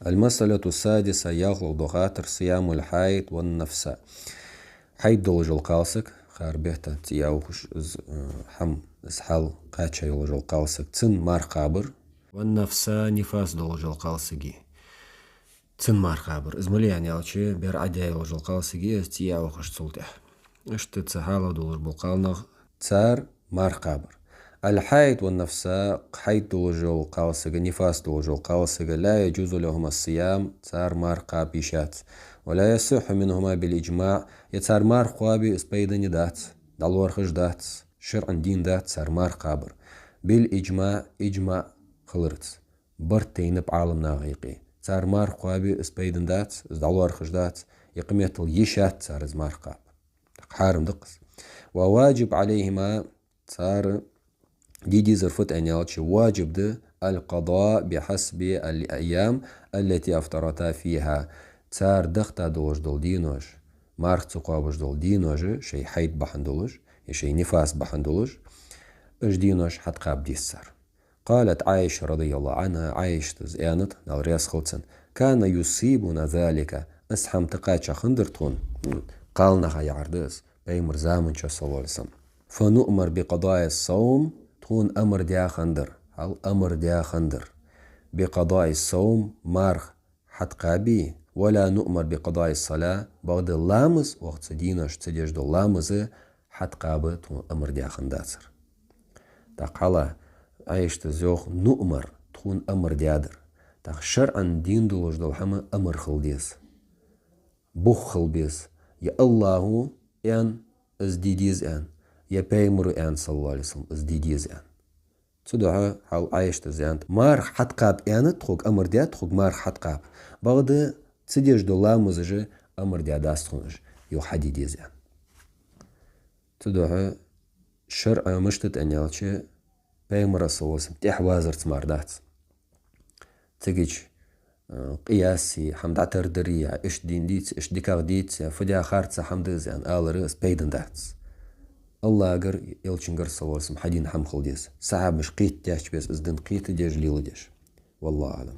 المسألة السادسة يغلط خاطر صيام الحيض والنفساء. حيض دولج القاسك خار بيتا تياوخش حم اسحال قاتشا يولج القاسك تن مار قابر والنفساء نفاس دولج القاسكي تن مار قابر ازملي يعني اوشي بير عديا يولج القاسكي تياوخش تلتح اشت تسحالة دولج بالقالنغ تسار مار قابر. الحيض والنفساء حيض دولج القاسك نفاس دولج القاسك لا يجوز لهما الصيام تسار مار قابيشات ولا يصح منهما بالإجماع يتسار مار خوابي اسبيدني دات دالورخش دات شرعا دين دات سار مار قابر بالإجماع إجماع خلرت برتين بعالم ناغيقي تسار مار خوابي اسبيدن دات دالورخش دات يقميت اليشات سار مار قاب حارم دقس وواجب عليهما صار دي زرفت أنيالش واجب ده القضاء بحسب الأيام التي أفطرتا فيها تار دختا دولج دول دينوش مارخ تقابش دول دينوش شي حيد بحندولج شي نفاس بحندولج اش دينوش حد قاب ديسر. قالت عائشة رضي الله عنها عائشة زيانت نالرياس خوتسن كان يصيبنا ذلك اسحم تقاتش خندرتون قالنا خي عردس بيمر زامن صلى الله عليه وسلم فنؤمر بقضاء الصوم تكون أمر ديا خندر هل أمر ديا خندر بقضاء الصوم مارخ حد قابي ولا نؤمر بقضاء الصلاة بعد اللامز وقت دينوش تديش دو لامز حد قابي تكون أمر ديا خنداتر تقالا عيش تزوخ نؤمر تكون أمر ديادر تاق شرعا دين دولش دول حما أمر خلديس بوخ خلبيس يا الله ان ازديديز ان يا بيمر ان صلى الله عليه وسلم ازديديز ان تدعى حال عايش تزيانت مار حد قاب ان تخوك امر ديات تخوك مار حد قاب بعد تسديش دولا مزج امر ديات داستخونج يو حدي ديزيان تدعى شرع مشتت ان يالشي بيمر صلى الله عليه وسلم تحوازر تماردات تجيش قياسي حمد عتر دريا اش دين ديت اش ديكاغ ديت فديا خارتسا حمد زيان آلر سبيدن داتس الله اگر يلچنگر صلى الله عليه وسلم حدين حم خلديس سحاب مش قيت تاش بس ازدن قيت ديج ليل ديش والله أعلم.